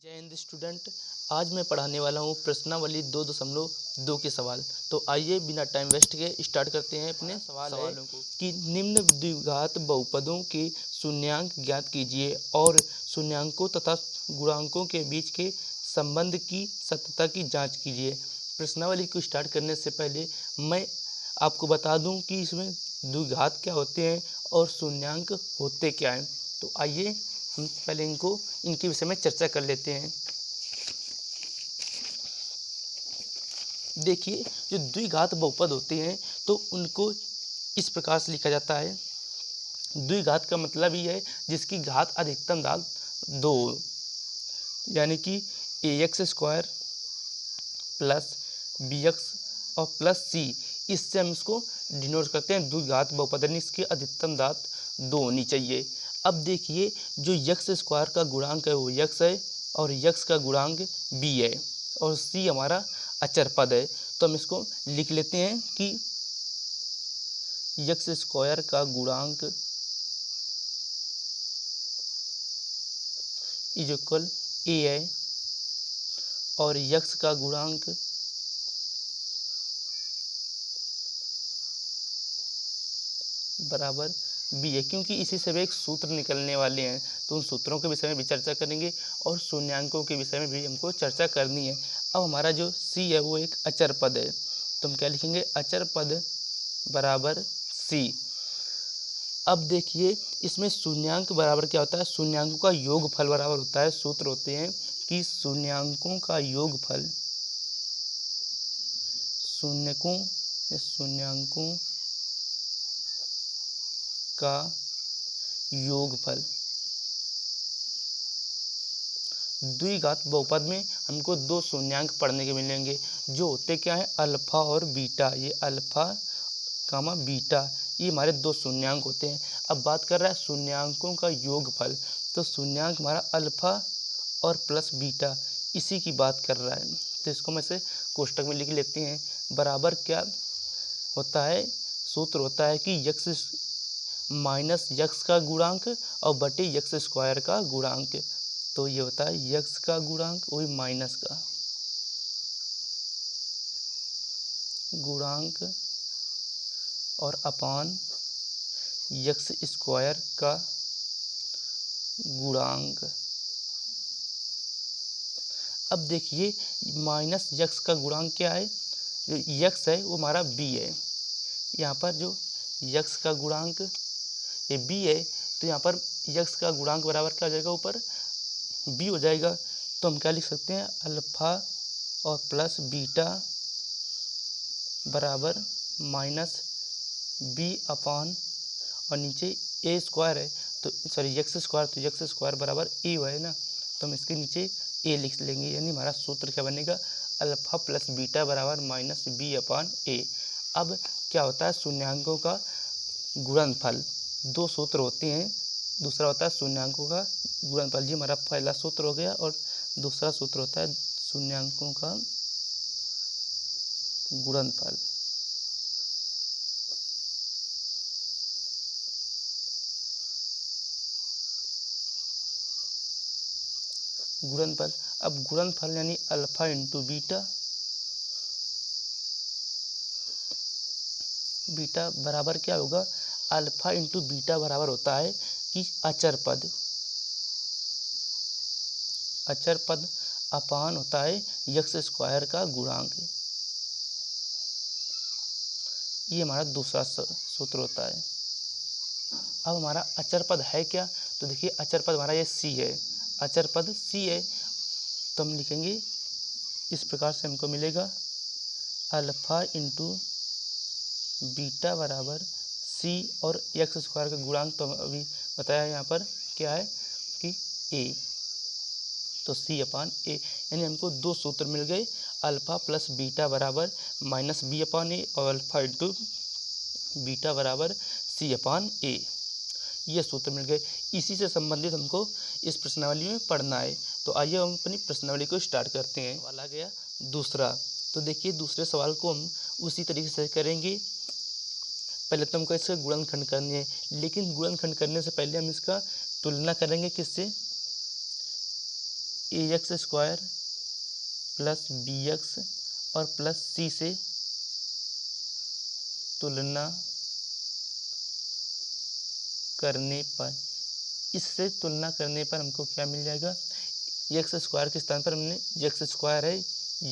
जय हिंद स्टूडेंट। आज मैं पढ़ाने वाला हूँ प्रश्नावली 2.2 के सवाल। तो आइए बिना टाइम वेस्ट के स्टार्ट करते हैं अपने सवालों को। कि निम्न द्विघात बहुपदों के शून्यांक ज्ञात कीजिए और शून्यांकों तथा गुणांकों के बीच के संबंध की सत्यता की जांच कीजिए। प्रश्नावली को स्टार्ट करने से पहले मैं आपको बता दूं कि इसमें द्विघात क्या होते हैं और शून्यांक होते क्या हैं। तो आइए हम पहले इनके विषय में चर्चा कर लेते हैं। देखिए, जो द्विघात बहुपद होते हैं तो उनको इस प्रकार से लिखा जाता है। द्विघात का मतलब ही है जिसकी घात अधिकतम घात 2, यानी कि ax² प्लस bx और प्लस c। इससे हम इसको डिनोट करते हैं द्विघात बहुपद, यानी इसकी अधिकतम घात 2 होनी चाहिए। अब देखिए, जो x² का गुणांक है वो x है और x का गुणांक b है और c हमारा अचर पद है। तो हम इसको लिख लेते हैं कि x² का गुणांक इज इक्वल a है और x का गुणांक बराबर b है, क्योंकि इसी से भी एक सूत्र निकलने वाले हैं। तो उन सूत्रों के विषय में भी चर्चा करेंगे और शून्यांकों के विषय में भी हमको चर्चा करनी है। अब हमारा जो c है वो एक अचर पद है, तो हम क्या लिखेंगे, अचर पद बराबर c। अब देखिए, इसमें शून्यांक बराबर क्या होता है, शून्यांकों का योगफल बराबर होता है। सूत्र होते हैं कि शून्यांकों का योगफल, शून्यांकों का योगफल। द्विघात बहुपद में हमको 2 शून्यांक पढ़ने के मिलेंगे, जो होते क्या है, अल्फा और बीटा। ये अल्फा कामा बीटा, ये हमारे 2 शून्यांक होते हैं। अब बात कर रहा है शून्यांकों का योगफल, तो शून्यांक हमारा अल्फा और प्लस बीटा, इसी की बात कर रहा है। तो इसको मैं से कोष्टक में लिख लेते हैं। बराबर क्या होता है, सूत्र होता है कि x माइनस x का गुणांक और बटे x² का गुणांक। तो ये होता है x का गुणांक वही माइनस का गुणांक और अपान x² का गुणांक। अब देखिए, माइनस x का गुणांक क्या है, जो x है वो हमारा b है। यहाँ पर जो x का गुणांक ये b है, तो यहाँ पर x का गुणांक बराबर क्या हो जाएगा, ऊपर b हो जाएगा। तो हम क्या लिख सकते हैं, अल्फा और प्लस बीटा बराबर माइनस b अपान और नीचे a² है, तो सॉरी x², तो x² बराबर a है ना, तो हम इसके नीचे a लिख लेंगे। यानी हमारा सूत्र क्या बनेगा, अल्फा प्लस बीटा बराबर माइनस b अपान a। अब क्या होता है, शून्यांकों का गुणनफल। 2 सूत्र होते हैं, दूसरा होता है शून्यांकों का गुणनफल। जी हमारा पहला सूत्र हो गया और दूसरा सूत्र होता है शून्यांकों का गुणनफल। गुणनफल, अब गुणनफल यानी अल्फा इंटू बीटा, बीटा बराबर क्या होगा, अल्फा इंटू बीटा बराबर होता है कि अचर पद अपान होता है x² का गुणांक। ये हमारा दूसरा सूत्र होता है। अब हमारा अचर पद है क्या, तो देखिए अचर पद हमारा ये c है, अचर पद c है। तो हम लिखेंगे इस प्रकार से, हमको मिलेगा अल्फा इंटू बीटा बराबर c और x² का गुणांक तो अभी बताया यहाँ पर क्या है कि a, तो c अपान a। यानी हमको 2 सूत्र मिल गए, अल्फा प्लस बीटा बराबर माइनस b अपान a और अल्फा इंटू बीटा बराबर c अपान a। ये सूत्र मिल गए। इसी से संबंधित हमको इस प्रश्नावली में पढ़ना है। तो आइए हम अपनी प्रश्नावली को स्टार्ट करते हैं। सवाल आ गया दूसरा। तो देखिए, दूसरे सवाल को हम उसी तरीके से करेंगे। पहले तो हमको इसका गुणनखंड करनी है, लेकिन गुणनखंड करने से पहले हम इसका तुलना करेंगे किससे, A X square plus B X और प्लस सी से तुलना करने पर, इससे तुलना करने पर हमको क्या मिल जाएगा, एक्स स्क्वायर के स्थान पर हमने एक्स स्क्वायर है,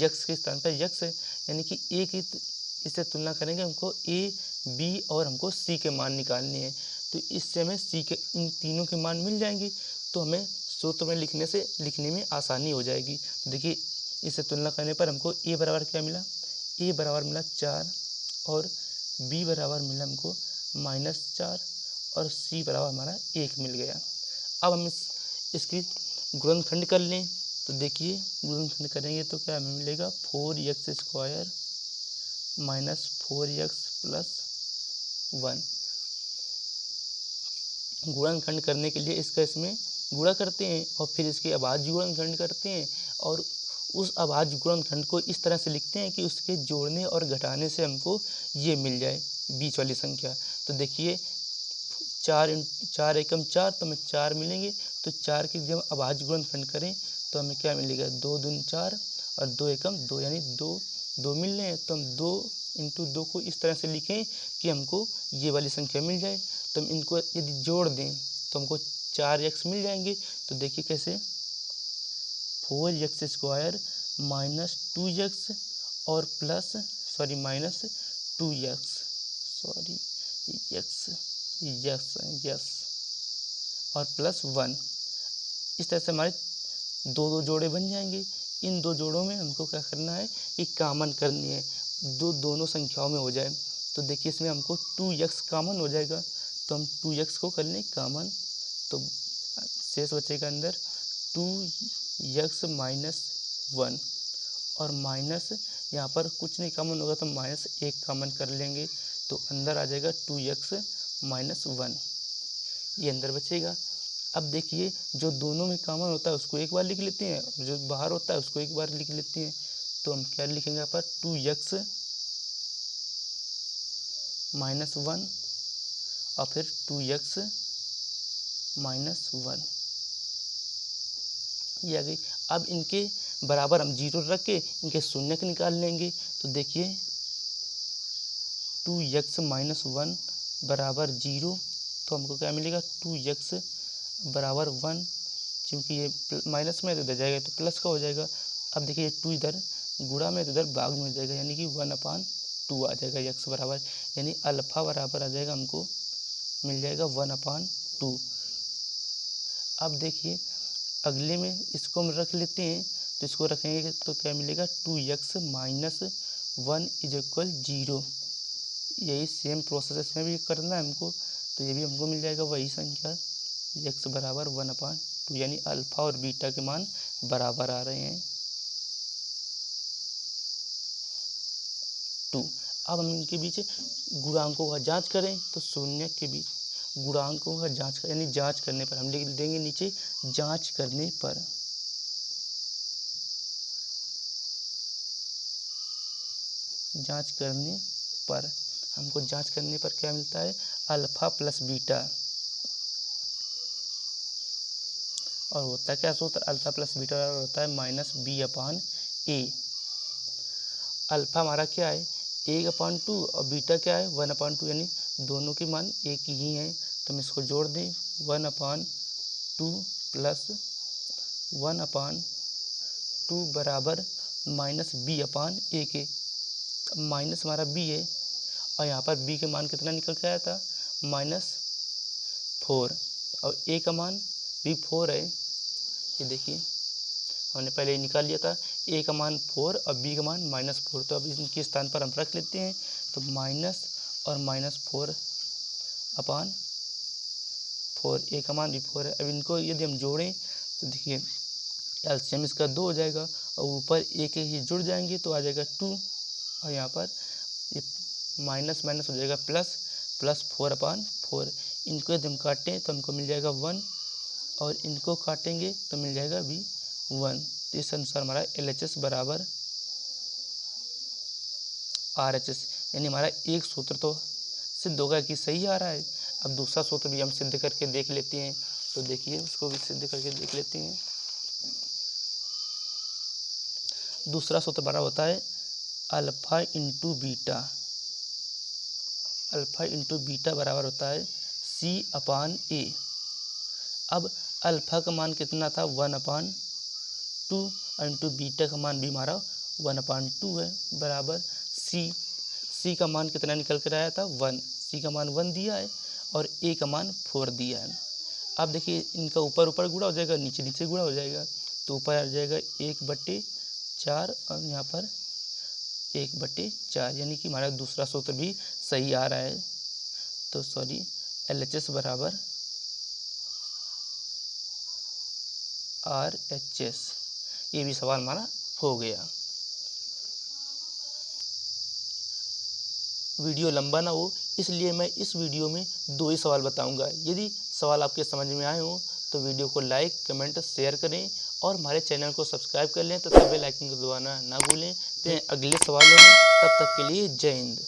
एक्स के स्थान पर एक्स है, यानी कि ए की इससे तुलना करेंगे, हमको ए बी और हमको सी के मान निकालने हैं। तो इससे हमें सी के इन तीनों के मान मिल जाएंगे, तो हमें सूत्र में लिखने में आसानी हो जाएगी। तो देखिए इससे तुलना करने पर हमको ए बराबर क्या मिला, ए बराबर मिला 4 और बी बराबर मिला हमको -4 और सी बराबर हमारा 1 मिल गया। अब हम इसकी गुणनखंड कर लें। तो देखिए गुणनखंड करेंगे तो क्या हमें मिलेगा, 4x स्क्वायर -4x + 1। गुणनखंड करने के लिए इसका इसमें गुणा करते हैं और फिर इसके अभाज्य गुणनखंड करते हैं और उस अभाज्य गुणनखंड को इस तरह से लिखते हैं कि उसके जोड़ने और घटाने से हमको ये मिल जाए बीच वाली संख्या। तो देखिए 4 एकम 4 तो हमें 4 मिलेंगे। तो 4 की जब अभाज्य गुणनखंड करें तो हमें क्या मिलेगा, 2 दूनी 4 और 2 एकम 2, यानी 2 मिल रहे हैं। तो हम 2 × 2 को इस तरह से लिखें कि हमको ये वाली संख्या मिल जाए। तो हम इनको यदि जोड़ दें तो हमको 4x मिल जाएंगे। तो देखिए कैसे, 4x स्क्वायर -2x और प्लस -2x यस और +1। इस तरह से हमारे दो जोड़े बन जाएंगे। इन दो जोड़ों में हमको क्या करना है कि कॉमन करनी है, दोनों संख्याओं में हो जाए। तो देखिए इसमें हमको 2x कॉमन हो जाएगा, तो हम 2x को कर लें कॉमन, तो शेष बचेगा अंदर 2x - 1 और माइनस यहाँ पर कुछ नहीं कॉमन होगा तो -1 कॉमन कर लेंगे, तो अंदर आ जाएगा 2x - 1, ये अंदर बचेगा। अब देखिए जो दोनों में कॉमन होता है उसको एक बार लिख लेते हैं, जो बाहर होता है उसको एक बार लिख लेते हैं। तो हम क्या लिखेंगे यहाँ पर, 2x - 1 और फिर 2x - 1, ये आ गई। अब इनके बराबर हम 0 रख के इनके शून्यक निकाल लेंगे। तो देखिए 2x - 1 बराबर 0, तो हमको क्या मिलेगा, 2x बराबर 1, क्योंकि ये माइनस में तो इधर जाएगा तो प्लस का हो जाएगा। अब देखिए ये 2 इधर गुणा में तो इधर भाग में हो जाएगा, यानी कि 1/2 आ जाएगा x बराबर, यानी अल्फ़ा बराबर आ जाएगा, हमको मिल जाएगा 1/2। अब देखिए अगले में इसको हम रख लेते हैं, तो इसको रखेंगे तो क्या मिलेगा, 2x - 1 = 0। यही सेम प्रोसेस इसमें भी करना है हमको, तो ये भी हमको मिल जाएगा वही संख्या, x बराबर 1/2, यानी अल्फ़ा और बीटा के मान बराबर आ रहे हैं 2। अब हम इनके बीच गुणांकों का जांच करें तो शून्य के बीच गुणांकों का जांच यानी जांच करने पर हम लिख देंगे नीचे, जांच करने पर हमको जांच करने पर क्या मिलता है, अल्फ़ा + बीटा, और होता क्या सूत्र, अल्फ़ा + बीटा होता है -b/a। अल्फ़ा हमारा क्या है 1/2 और बीटा क्या है 1/2, यानी दोनों के मान एक ही हैं। तो हम इसको जोड़ दें, 1/2 + 1/2 बराबर -b/a के। माइनस हमारा b है और यहाँ पर b के मान कितना निकल के आया था, -4, और a का मान भी 4 है। ये देखिए हमने पहले ही निकाल लिया था, a का मान 4 और b का मान -4। तो अब इनके स्थान पर हम रख लेते हैं, तो माइनस और -4/4, a का मान भी 4 है। अब इनको यदि हम जोड़ें तो देखिए एलसीएम इसका 2 हो जाएगा और ऊपर एक ही जुड़ जाएंगे तो आ जाएगा 2, और यहाँ पर ये माइनस हो जाएगा प्लस 4/4। इनको यदि हम काटें तो हमको मिल जाएगा 1 और इनको काटेंगे तो मिल जाएगा भी 1। तो इस अनुसार हमारा LHS बराबर RHS, यानी हमारा एक सूत्र तो सिद्ध होगा कि सही आ रहा है। अब दूसरा सूत्र भी हम सिद्ध करके देख लेते हैं, तो देखिए उसको भी सिद्ध करके देख लेते हैं। दूसरा सूत्र हमारा होता है alpha into beta. Alpha into beta बराबर होता है C/A। अब अल्फ़ा का मान कितना था 1/2 इंटू बीटा का मान भी हमारा 1/2 है बराबर C का मान कितना निकल कर आया था 1। C का मान 1 दिया है और A का मान 4 दिया है। अब देखिए इनका ऊपर ऊपर गुणा हो जाएगा, नीचे नीचे गुणा हो जाएगा, तो ऊपर आ जाएगा 1/4 और यहाँ पर 1/4, यानी कि हमारा दूसरा सूत्र भी सही आ रहा है। तो सॉरी LHS बराबर RHS, ये भी सवाल हमारा हो गया। वीडियो लंबा ना हो इसलिए मैं इस वीडियो में 2 ही सवाल बताऊंगा। यदि सवाल आपके समझ में आए हो तो वीडियो को लाइक कमेंट शेयर करें और हमारे चैनल को सब्सक्राइब कर लें तथा बेल आइकन को दबाना ना भूलें। तो अगले सवालों में, तब तक के लिए जय हिंद।